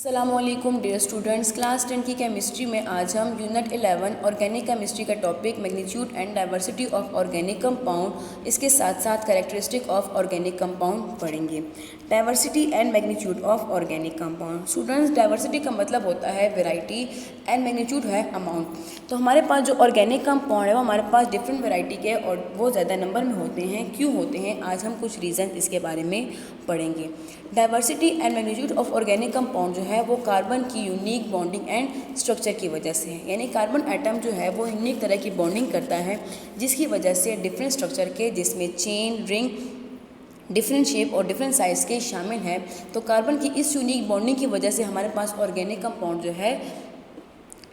अस्सलामुअलैकुम dear students, class 10 की chemistry में आज हम यूनिट 11 ऑर्गेनिक केमिस्ट्री का topic magnitude and diversity of organic compound, इसके साथ साथ कैरेक्टरिस्टिक ऑफ ऑर्गेनिक कंपाउंड पढ़ेंगे। Diversity and magnitude of organic compound. Students, diversity का मतलब होता है वेराइटी एंड मैग्नीट्यूड है अमाउंट। तो हमारे पास जो ऑर्गेनिक कंपाउंड है वो हमारे पास डिफरेंट वेराइटी के और वो ज़्यादा नंबर में होते हैं। क्यों होते हैं, आज हम कुछ रीज़न इसके बारे में पढ़ेंगे। Diversity and magnitude of organic compound जो है वो कार्बन की यूनिक बॉन्डिंग एंड स्ट्रक्चर की वजह से है। यानी कार्बन एटम जो है वो यूनिक तरह की बॉन्डिंग करता है जिसकी वजह से डिफरेंट स्ट्रक्चर के, जिसमें चेन, रिंग, डिफरेंट शेप और डिफरेंट साइज़ के शामिल हैं। तो कार्बन की इस यूनिक बॉन्डिंग की वजह से हमारे पास ऑर्गेनिक कंपाउंड जो है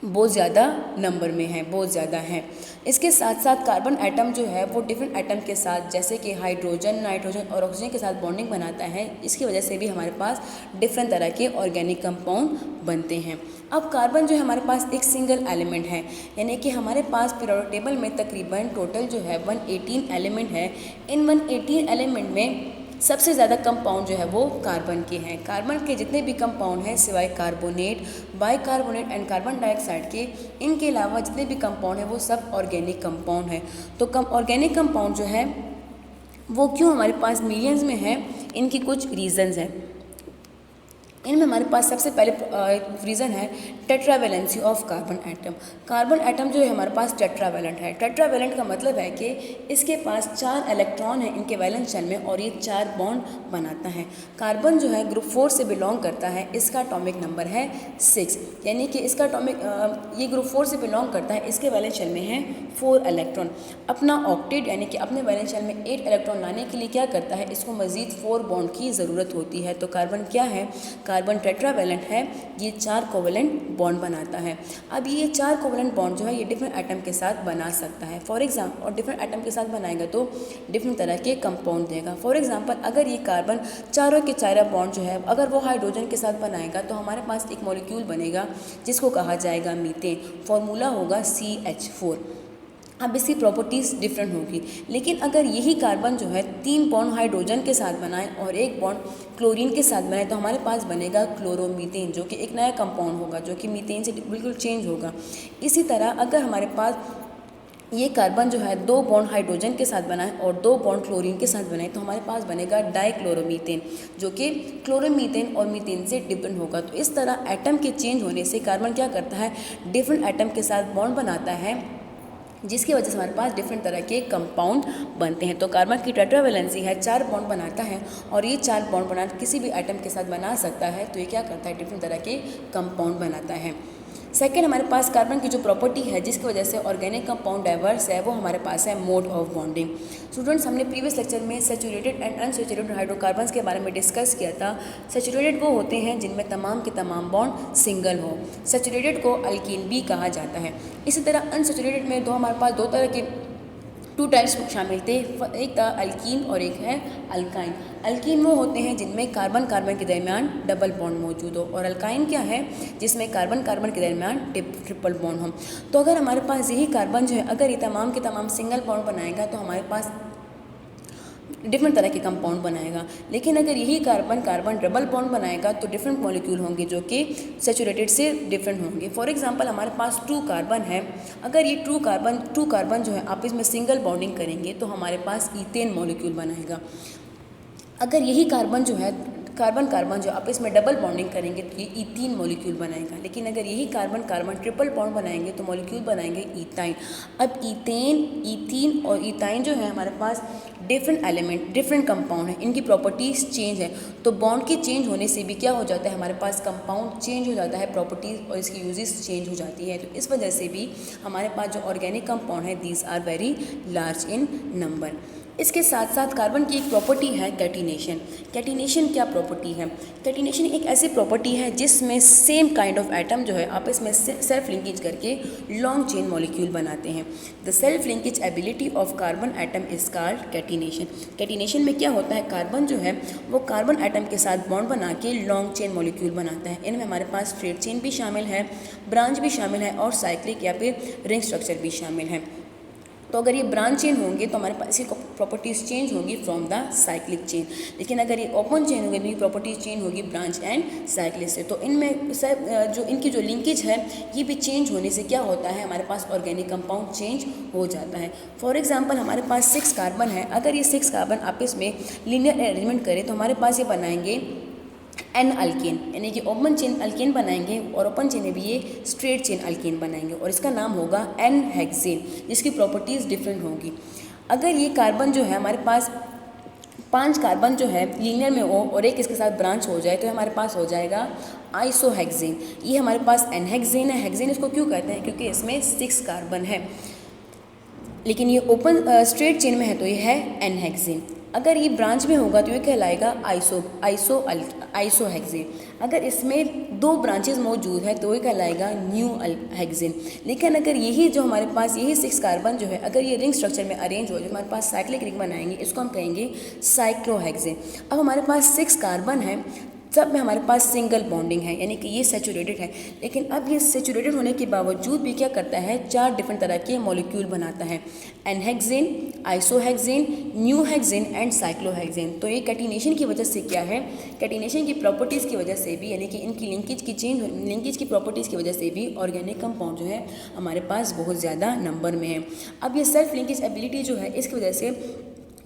बहुत ज़्यादा नंबर में है, बहुत ज़्यादा है। इसके साथ साथ कार्बन एटम जो है वो डिफरेंट एटम के साथ, जैसे कि हाइड्रोजन, नाइट्रोजन और ऑक्सीजन के साथ बॉन्डिंग बनाता है। इसकी वजह से भी हमारे पास डिफरेंट तरह के ऑर्गेनिक कंपाउंड बनते हैं। अब कार्बन जो है हमारे पास एक सिंगल एलिमेंट है, यानी कि हमारे पास पीरियोडिक टेबल में तकरीबन टोटल जो है 118 एलिमेंट है। इन 118 एलिमेंट में सबसे ज़्यादा कंपाउंड जो है वो कार्बन के हैं। कार्बन के जितने भी कंपाउंड हैं सिवाय carbonate, bicarbonate and carbon dioxide के, इनके अलावा जितने भी कंपाउंड हैं वो सब ऑर्गेनिक कंपाउंड हैं। तो ऑर्गेनिक कंपाउंड जो है वो क्यों हमारे पास मिलियंस में है, इनकी कुछ रीज़न्स हैं। इनमें हमारे पास सबसे पहले रीज़न है tetravalency of carbon atom. Carbon atom जो है हमारे पास टेट्रावेलेंट है। टेट्रावेलेंट का मतलब है कि इसके पास 4 इलेक्ट्रॉन हैं इनके वैलेंस शेल में और ये 4 बॉन्ड बनाता है। कार्बन जो है ग्रुप 4 से बिलोंग करता है, इसका एटॉमिक नंबर है 6, यानी कि इसका ये ग्रुप 4 से बिलोंग करता है, इसके वैलेंस शेल में है 4 इलेक्ट्रॉन। अपना ऑक्टेट यानी कि अपने वैलेंस शेल में 8 इलेक्ट्रॉन लाने के लिए क्या करता है, इसको मज़ीद 4 बॉन्ड की ज़रूरत होती है। तो कार्बन क्या है, कार्बन टेट्रावेलेंट है, ये 4 कोवेलेंट बॉन्ड बनाता है। अब ये 4 कोवेलेंट बॉन्ड जो है ये डिफरेंट एटम के साथ बना सकता है। फॉर एग्जाम्पल, और डिफरेंट एटम के साथ बनाएगा तो डिफरेंट तरह के कंपाउंड देगा। फॉर एग्जाम्पल, अगर ये कार्बन चारों के चारों बॉन्ड जो है अगर वो हाइड्रोजन के साथ बनाएगा तो हमारे पास एक मॉलिक्यूल बनेगा जिसको कहा जाएगा मीथेन। फॉर्मूला होगा CH4। अब इसकी प्रॉपर्टीज़ डिफरेंट होगी, लेकिन अगर यही कार्बन जो है 3 बॉन्ड हाइड्रोजन के साथ बनाए और 1 बॉन्ड क्लोरीन के साथ बनाए तो हमारे पास बनेगा क्लोरोमीथेन, जो कि एक नया कंपाउंड होगा जो कि मीथेन से बिल्कुल चेंज होगा। इसी तरह अगर हमारे पास ये कार्बन जो है 2 बॉन्ड हाइड्रोजन के साथ बनाए और 2 बॉन्ड क्लोरीन के साथ बनाए तो हमारे पास बनेगा डाइक्लोरोमीथेन, जो कि क्लोरोमीथेन और मीथेन से डिफरेंट होगा। तो इस तरह एटम के चेंज होने से कार्बन क्या करता है, डिफरेंट एटम के साथ बॉन्ड बनाता है, जिसकी वजह से हमारे पास डिफरेंट तरह के कंपाउंड बनते हैं। तो कार्बन की टेट्रावेलेंसी है, 4 बॉन्ड बनाता है और ये 4 बॉन्ड बना किसी भी एटम के साथ बना सकता है। तो ये क्या करता है, डिफरेंट तरह के कंपाउंड बनाता है। सेकेंड, हमारे पास कार्बन की जो प्रॉपर्टी है जिसकी वजह से ऑर्गेनिक कंपाउंड डाइवर्स है वो हमारे पास है मोड ऑफ बॉन्डिंग। स्टूडेंट्स, हमने प्रीवियस लेक्चर में सैचुरेटेड एंड अनसैचुरेटेड हाइड्रोकार्बन्स के बारे में डिस्कस किया था। सैचुरेटेड वो होते हैं जिनमें तमाम के तमाम बॉन्ड सिंगल हो, सैचुरेटेड को अल्कीन भी कहा जाता है। इसी तरह अनसैचुरेटेड में हमारे पास 2 तरह के 2 टाइप्स शामिल थे, एक था अल्कीन और एक है अल्काइन। अल्कीन वो होते हैं जिनमें कार्बन कार्बन के दरमियान डबल बॉन्ड मौजूद हो, और अल्काइन क्या है, जिसमें कार्बन कार्बन के दरमियान ट्रिपल बॉन्ड हो। तो अगर हमारे पास यही कार्बन जो है अगर ये तमाम के तमाम सिंगल बॉन्ड बनाएगा तो हमारे पास डिफरेंट तरह के कंपाउंड बनाएगा। लेकिन अगर यही कार्बन कार्बन डबल बॉन्ड बनाएगा तो डिफरेंट मॉलिक्यूल होंगे जो कि सैचुरेटेड से डिफरेंट होंगे। फॉर एग्जांपल, हमारे पास 2 कार्बन है, अगर ये 2 कार्बन जो है आपस में सिंगल बॉन्डिंग करेंगे तो हमारे पास ईथेन मॉलिक्यूल बनाएगा। अगर यही कार्बन जो है कार्बन जो आपस में डबल बॉन्डिंग करेंगे तो ये ईथीन मॉलिक्यूल बनाएगा। लेकिन अगर यही कार्बन कार्बन ट्रिपल बॉन्ड बनाएंगे तो मॉलिक्यूल बनाएंगे ईथाइन। अब ईथेन, ईथीन और ईथाइन जो है हमारे पास डिफरेंट एलिमेंट, डिफरेंट कंपाउंड है, इनकी प्रॉपर्टीज़ चेंज है। तो बॉन्ड के चेंज होने से भी क्या हो जाता है, हमारे पास कंपाउंड चेंज हो जाता है, प्रॉपर्टीज़ और इसकी यूजेस चेंज हो जाती है। तो इस वजह से भी हमारे पास जो ऑर्गेनिक कंपाउंड है these are very large in number. इसके साथ साथ कार्बन की एक प्रॉपर्टी है कैटिनेशन। कैटिनेशन क्या प्रॉपर्टी है, कैटिनेशन एक ऐसी प्रॉपर्टी है जिसमें सेम काइंड ऑफ एटम जो है आपस में सेल्फ लिंकेज करके लॉन्ग चेन मॉलिक्यूल बनाते हैं। The self linkage ability of carbon atom is called catenation. Catenation में क्या होता है, कार्बन जो है वो कार्बन एटम के साथ बॉन्ड बना के लॉन्ग चेन मॉलिक्यूल बनाता है। इनमें हमारे पास स्ट्रेट चेन भी शामिल है, ब्रांच भी शामिल है और साइक्लिक या फिर रिंग स्ट्रक्चर भी शामिल है। तो अगर ये ब्रांच चेन होंगे तो हमारे पास इसकी प्रॉपर्टीज़ चेंज होगी फ्रॉम द साइक्लिक चेन। लेकिन अगर ये ओपन चेन होगी तो ये प्रॉपर्टीज़ चेंज होगी ब्रांच एंड साइक्लिक से। तो इनमें जो इनकी जो लिंकेज है ये भी चेंज होने से क्या होता है, हमारे पास ऑर्गेनिक कंपाउंड चेंज हो जाता है। फॉर एग्जाम्पल हमारे पास 6 कार्बन है, अगर ये 6 कार्बन आपस में लीनियर अरेंजमेंट करें तो हमारे पास ये बनाएंगे एन अल्केन, यानी कि ओपन चेन अल्केन बनाएंगे और ओपन चेन में भी ये स्ट्रेट चेन अल्केन बनाएंगे और इसका नाम होगा एन हेक्सेन, जिसकी प्रॉपर्टीज़ डिफरेंट होंगी। अगर ये कार्बन जो है हमारे पास 5 कार्बन जो है लीनियर में हो और एक इसके साथ ब्रांच हो जाए तो हमारे पास हो जाएगा आइसोहेक्सेन। ये हमारे पास एन हेक्सेन है। हेक्सेन इसको क्यों कहते हैं, क्योंकि इसमें 6 कार्बन है, लेकिन ये ओपन स्ट्रेट चेन में है तो ये है एन हेक्सेन। अगर ये ब्रांच में होगा तो ये कहलाएगा आइसोहेक्सेन। अगर इसमें 2 ब्रांचेस मौजूद है तो ये कहलाएगा न्यू हेक्सेन। लेकिन अगर यही जो हमारे पास यही 6 कार्बन जो है अगर ये रिंग स्ट्रक्चर में अरेंज हो जो हमारे पास साइक्लिक रिंग बनाएंगे, इसको हम कहेंगे साइक्लोहेक्सेन। अब हमारे पास 6 कार्बन है, सब में हमारे पास सिंगल बॉन्डिंग है, यानी कि ये सैचुरेटेड है। लेकिन अब ये सैचुरेटेड होने के बावजूद भी क्या करता है, 4 डिफरेंट तरह के मॉलिक्यूल बनाता है, एनहेक्सेन, आइसोहेक्सेन, न्यू हेक्सेन एंड साइक्लोहेक्सेन। तो ये कैटिनेशन की वजह से क्या है, कैटिनेशन की प्रॉपर्टीज़ की वजह से भी, यानी कि इनकी लिंकेज की प्रॉपर्टीज़ की वजह से भी ऑर्गेनिक कंपाउंड जो है हमारे पास बहुत ज़्यादा नंबर में है। अब ये सेल्फ लिंकेज एबिलिटी जो है इसकी वजह से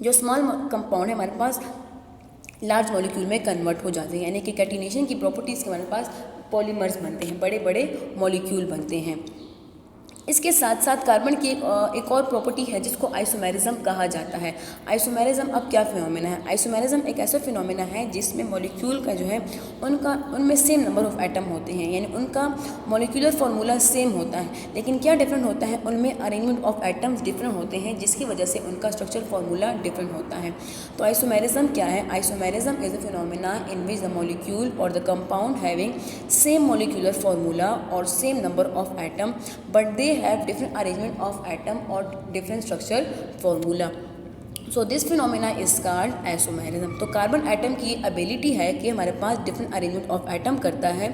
जो स्मॉल कंपाउंड है हमारे पास लार्ज मॉलिक्यूल में कन्वर्ट हो जाते हैं, यानी कि कैटिनेशन की प्रॉपर्टीज़ के हमारे पास पॉलीमर्स बनते हैं, बड़े बड़े मॉलिक्यूल बनते हैं। इसके साथ साथ कार्बन की एक और प्रॉपर्टी है जिसको आइसोमेरिज्म कहा जाता है। आइसोमेरिज्म अब क्या फिनोमेना है, आइसोमेरिज्म एक ऐसा फिनोमेना है जिसमें मॉलिक्यूल का जो है उनमें सेम नंबर ऑफ एटम होते हैं, यानी उनका मॉलिक्यूलर फार्मूला सेम होता है, लेकिन क्या डिफरेंट होता है, उनमें अरेंजमेंट ऑफ एटम्स डिफरेंट होते हैं, जिसकी वजह से उनका स्ट्रक्चर फार्मूला डिफरेंट होता है। तो आइसोमेरिज्म क्या है, isomerism is a phenomenon in which the molecule और the compound having same molecular formula और same number of atom but they have different arrangement of atom or different structure formula. So this phenomena is called isomerism. तो carbon atom की ability है कि हमारे पास different arrangement of atom करता है,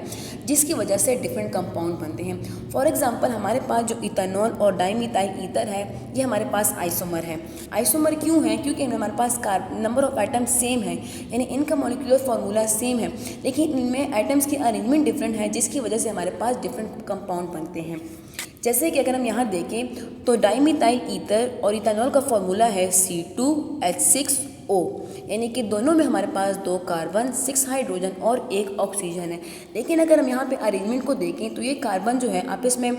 जिसकी वजह से डिफरेंट कंपाउंड बनते हैं। फॉर एग्जांपल हमारे पास जो इथेनॉल और डाइमिथाइल ईथर है ये हमारे पास आइसोमर है। आइसोमर क्यों है, क्योंकि हमारे पास नंबर ऑफ एटम सेम है, यानी इनका मॉलिक्यूलर फार्मूला सेम है, लेकिन इनमें एटम्स की अरेंजमेंट डिफरेंट है, जिसकी वजह से हमारे पास डिफरेंट कंपाउंड बनते हैं। जैसे कि अगर हम यहाँ देखें तो डाइमिथाइल ईथर और इथेनॉल का फॉर्मूला है C2H6O, यानी कि दोनों में हमारे पास 2 कार्बन, 6 हाइड्रोजन और 1 ऑक्सीजन है। लेकिन अगर हम यहाँ पे अरेंजमेंट को देखें तो ये कार्बन जो है आपस में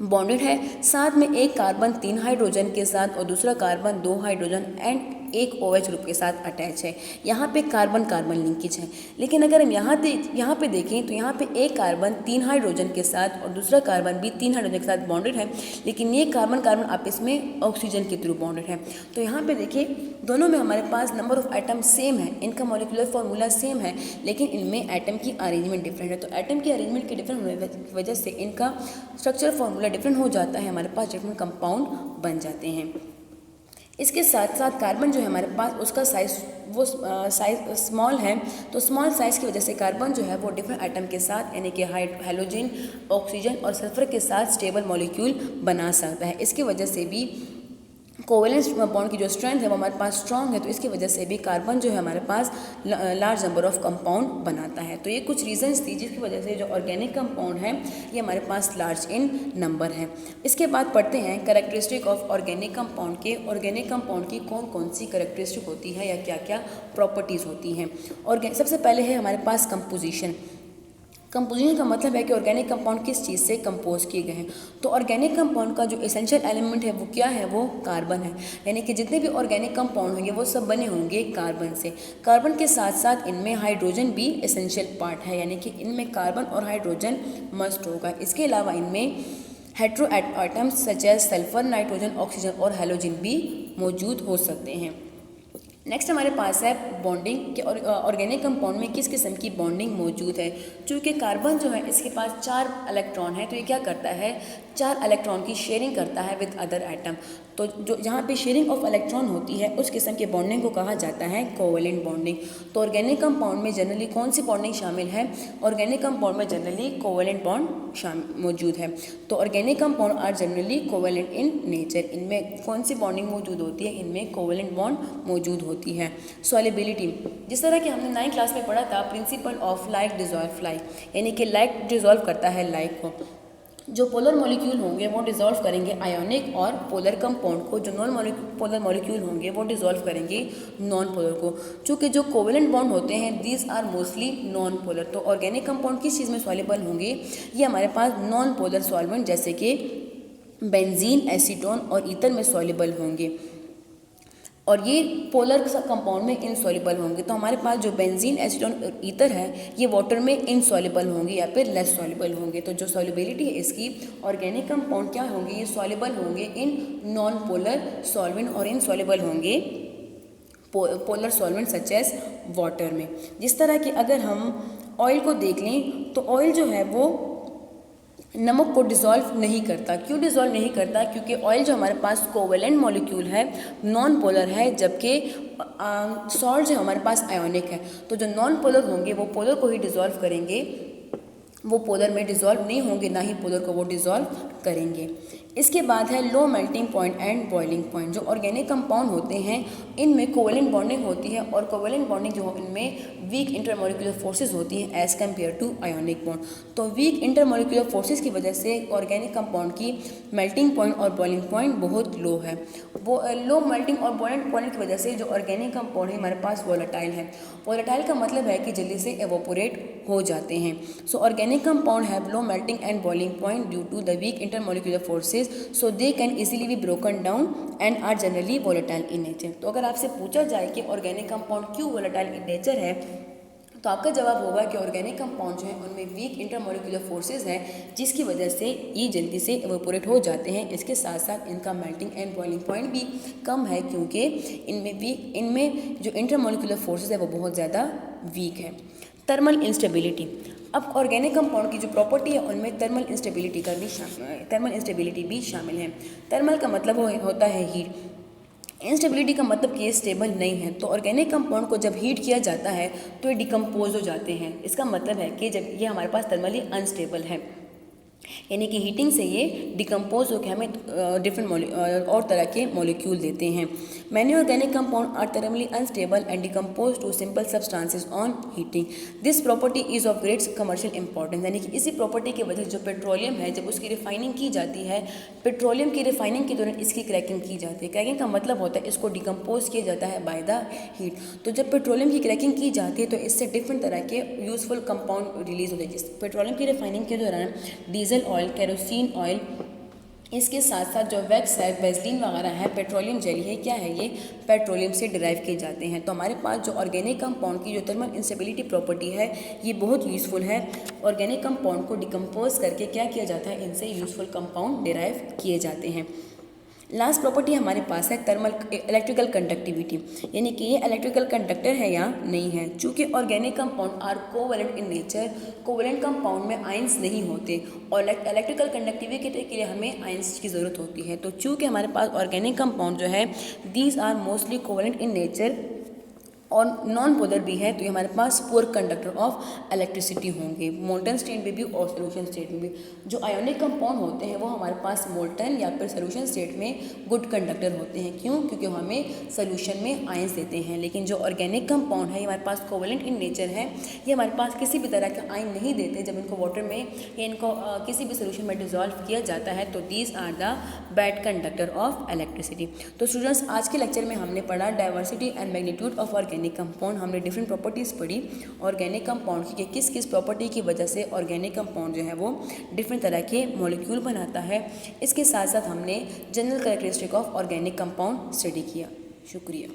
बॉन्डेड है, साथ में एक कार्बन 3 हाइड्रोजन के साथ और दूसरा कार्बन 2 हाइड्रोजन एंड एक OH ग्रुप के साथ अटैच है। यहाँ पे कार्बन कार्बन लिंकेज है। लेकिन अगर हम यहाँ पे देखें तो यहाँ पे एक कार्बन 3 हाइड्रोजन के साथ और दूसरा कार्बन भी 3 हाइड्रोजन के साथ बॉन्डेड है, लेकिन ये कार्बन कार्बन आपस में ऑक्सीजन के थ्रू बॉन्डेड है। तो यहाँ पे देखिए दोनों में हमारे पास नंबर ऑफ एटम सेम है, इनका मॉलिक्यूलर फार्मूला सेम है, लेकिन इनमें एटम की अरेंजमेंट डिफरेंट है। तो एटम की अरेंजमेंट के डिफरेंट होने की वजह से इनका स्ट्रक्चर फार्मूला डिफरेंट हो जाता है, हमारे पास डिफरेंट कंपाउंड बन जाते हैं। इसके साथ साथ कार्बन जो है हमारे पास उसका साइज़ वो साइज स्मॉल है, तो स्मॉल साइज़ की वजह से कार्बन जो है वो डिफरेंट एटम के साथ, यानी कि हाइड्रोजन, ऑक्सीजन और सल्फर के साथ स्टेबल मॉलिक्यूल बना सकता है। इसकी वजह से भी कोवेलेंस बॉन्ड की जो स्ट्रेंथ है वो हमारे पास स्ट्रॉन्ग है, तो इसकी वजह से भी कार्बन जो है हमारे पास लार्ज नंबर ऑफ कंपाउंड बनाता है। तो ये कुछ रीजंस थी जिसकी वजह से जो ऑर्गेनिक कंपाउंड है ये हमारे पास लार्ज इन नंबर है। इसके बाद पढ़ते हैं कैरेक्टरिस्टिक ऑफ ऑर्गेनिक कंपाउंड के। ऑर्गेनिक कंपाउंड की कौन कौन सी कैरेक्टरिस्टिक होती है या क्या क्या प्रॉपर्टीज़ होती हैं। और सबसे पहले है हमारे पास कंपोजिशन। कंपोजिशन का मतलब है कि ऑर्गेनिक कंपाउंड किस चीज़ से कंपोज किए गए हैं। तो ऑर्गेनिक कंपाउंड का जो एसेंशियल एलिमेंट है वो क्या है, वो कार्बन है, यानी कि जितने भी ऑर्गेनिक कंपाउंड होंगे वो सब बने होंगे कार्बन से। कार्बन के साथ साथ इनमें हाइड्रोजन भी एसेंशियल पार्ट है, यानी कि इनमें कार्बन और हाइड्रोजन मस्ट होगा। इसके अलावा इनमें hetero atoms such as sulphur, nitrogen, oxygen और हैलोजन भी मौजूद हो सकते हैं। नेक्स्ट हमारे पास है बॉन्डिंग के। ऑर्गेनिक कंपाउंड में किस किस्म की बॉन्डिंग मौजूद है। चूँकि कार्बन जो है इसके पास 4 इलेक्ट्रॉन है, तो ये क्या करता है, 4 इलेक्ट्रॉन की शेयरिंग करता है विद अदर एटम। तो जो जहाँ पे शेयरिंग ऑफ इलेक्ट्रॉन होती है उस किस्म के बॉन्डिंग को कहा जाता है कोवेलेंट बॉन्डिंग। तो ऑर्गेनिक कंपाउंड में जनरली कौन सी बॉन्डिंग शामिल है, ऑर्गेनिक कंपाउंड में जनरली कोवेलेंट बॉन्ड मौजूद है। तो organic compound are generally covalent in nature. इनमें कौन सी बॉन्डिंग मौजूद होती है? इनमें कोवेलेंट बॉन्ड मौजूद होती है। सॉल्युबिलिटी, जिस तरह कि हमने 9th क्लास में पढ़ा था principle of like dissolve like, यानी कि लाइक डिजॉल्व करता है लाइक को। जो पोलर मॉलिक्यूल होंगे वो डिजॉल्व करेंगे आयोनिक और पोलर कंपाउंड को, जो नॉन पोलर मॉलिक्यूल होंगे वो डिजॉल्व करेंगे नॉन पोलर को। चूँकि जो कोवेलेंट बॉन्ड होते हैं these are mostly non polar. तो ऑर्गेनिक कंपाउंड किस चीज़ में सॉल्युबल होंगे? ये हमारे पास नॉन पोलर सॉल्वेंट जैसे कि बेंजीन, एसीटोन और ईथर में सॉल्युबल होंगे, और ये पोलर कंपाउंड में इनसॉल्युबल होंगे। तो हमारे पास जो बेंजीन, एसीटोन और ईथर है ये वाटर में इनसॉल्युबल होंगे या फिर लेस सॉल्युबल होंगे। तो जो सॉल्युबिलिटी है इसकी, ऑर्गेनिक कंपाउंड क्या होंगे? ये सॉल्युबल होंगे इन नॉन पोलर सॉल्वेंट और इनसॉल्युबल होंगे polar solvent such as water में। जिस तरह कि अगर हम ऑयल को देख लें तो ऑयल जो है वो नमक को डिज़ोल्व नहीं करता। क्यों डिज़ोल्व नहीं करता? क्योंकि ऑयल जो हमारे पास कोवेलेंट मॉलिक्यूल है, नॉन पोलर है, जबकि सॉल्ट जो हमारे पास आयोनिक है। तो जो नॉन पोलर होंगे वो पोलर को ही डिज़ोल्व करेंगे, वो पोलर में डिज़ोल्व नहीं होंगे, ना ही पोलर को वो डिज़ोल्व करेंगे। इसके बाद है low melting point and boiling point. जो ऑर्गेनिक कंपाउंड होते हैं इनमें कोवेलेंट बॉन्डिंग होती है, और कोवेलेंट बॉन्डिंग जो इनमें वीक इंटरमोलिकुलर फोर्सेस होती हैं as compare to ionic bond. तो वीक इंटरमोलिकुलर फोर्सेस की वजह से ऑर्गेनिक कंपाउंड की मेल्टिंग पॉइंट और बॉइलिंग पॉइंट बहुत लो है। वो लो मेल्टिंग और बॉइलिंग पॉइंट की वजह से जो ऑर्गेनिक कंपाउंड है हमारे पास वोलेटाइल है। वोलेटाइल का मतलब है कि जल्दी से एवोपोरेट हो जाते हैं। So organic compound have low melting and boiling point due to the weak intermolecular forces, so they can easily be broken down and are generally volatile in nature। तो अगर आपसे पूछा जाए कि ऑर्गेनिक कंपाउंड क्यों volatile in nature है, तो आपका जवाब होगा कि ऑर्गेनिक कंपाउंड जो है उनमें वीक इंटरमोलिकुलर फोर्सेस हैं, जिसकी वजह से ये जल्दी से एवोपोरेट हो जाते हैं। इसके साथ साथ इनका मेल्टिंग एंड बॉइलिंग पॉइंट भी कम है, क्योंकि इनमें जो इंटरमोलिकुलर फोर्सेस है वो बहुत ज़्यादा वीक है। थर्मल इंस्टेबिलिटी, अब ऑर्गेनिक कंपाउंड की जो प्रॉपर्टी है उनमें थर्मल इंस्टेबिलिटी भी शामिल है। थर्मल का मतलब होता है हीट। इंस्टेबिलिटी का मतलब कि ये स्टेबल नहीं है। तो ऑर्गेनिक कंपाउंड को जब हीट किया जाता है तो ये डिकम्पोज हो जाते हैं। इसका मतलब है कि जब ये हमारे पास थर्मली अनस्टेबल है, यानी कि हीटिंग से ये डिकम्पोज होकर हमें डिफरेंट और तरह के मॉलिक्यूल देते हैं। Many organic compound are thermally unstable and decompose to simple substances on heating. This property is of great commercial importance, यानी कि इसी प्रॉपर्टी की वजह से जो पेट्रोलियम है जब उसकी रिफाइनिंग की जाती है, पेट्रोलियम की रिफाइनिंग के दौरान इसकी क्रैकिंग की जाती है। क्रैकिंग का मतलब होता है इसको डिकम्पोज किया जाता है बाय द हीट। तो जब पेट्रोलियम की क्रैकिंग की जाती है तो इससे डिफरेंट तरह के यूजफुल कंपाउंड रिलीज होते हैं। पेट्रोलियम की रिफाइनिंग के दौरान डीजल ऑयल, केरोसिन ऑयल, इसके साथ साथ जो वैक्स है, वेस्लिन वगैरह है, पेट्रोलियम जेली है, क्या है ये पेट्रोलियम से डिराइव किए जाते हैं। तो हमारे पास जो ऑर्गेनिक कंपाउंड की जो थर्मल इंस्टेबिलिटी प्रॉपर्टी है ये बहुत यूज़फुल है। ऑर्गेनिक कंपाउंड को डिकम्पोज करके क्या किया जाता है, इनसे यूज़फुल कंपाउंड डिराइव किए जाते हैं। लास्ट प्रॉपर्टी हमारे पास है थर्मल इलेक्ट्रिकल कंडक्टिविटी, यानी कि ये इलेक्ट्रिकल कंडक्टर है या नहीं है। चूँकि organic compound are covalent in nature, covalent compound में आयंस नहीं होते और इलेक्ट्रिकल कंडक्टिविटी के लिए हमें आयंस की ज़रूरत होती है। तो चूँकि हमारे पास ऑर्गेनिक कंपाउंड जो है these are mostly covalent in nature और नॉन पोलर भी है, तो ये हमारे पास पुअर कंडक्टर ऑफ इलेक्ट्रिसिटी होंगे, मोल्टन स्टेट में भी और सोल्यूशन स्टेट में भी। जो आयोनिक कंपाउंड होते हैं वो हमारे पास मोल्टन या फिर सोल्यूशन स्टेट में गुड कंडक्टर होते हैं। क्यों? क्योंकि हमें सोल्यूशन में आयंस देते हैं। लेकिन जो ऑर्गेनिक कंपाउंड है ये हमारे पास कोवेलेंट इन नेचर है, ये हमारे पास किसी भी तरह का आयन नहीं देते। जब इनको वाटर में या इनको किसी भी सोल्यूशन में डिजॉल्व किया जाता है तो these are the bad conductor of electricity. तो स्टूडेंट्स, आज के लेक्चर में हमने पढ़ा diversity and magnitude of organic compound. हमने डिफरेंट प्रॉपर्टीज़ पढ़ी ऑर्गेनिक कंपाउंड की, किस किस प्रॉपर्टी की वजह से ऑर्गेनिक कंपाउंड जो है वो डिफरेंट तरह के मॉलिक्यूल बनाता है। इसके साथ साथ हमने general characteristic of organic compound study किया। शुक्रिया।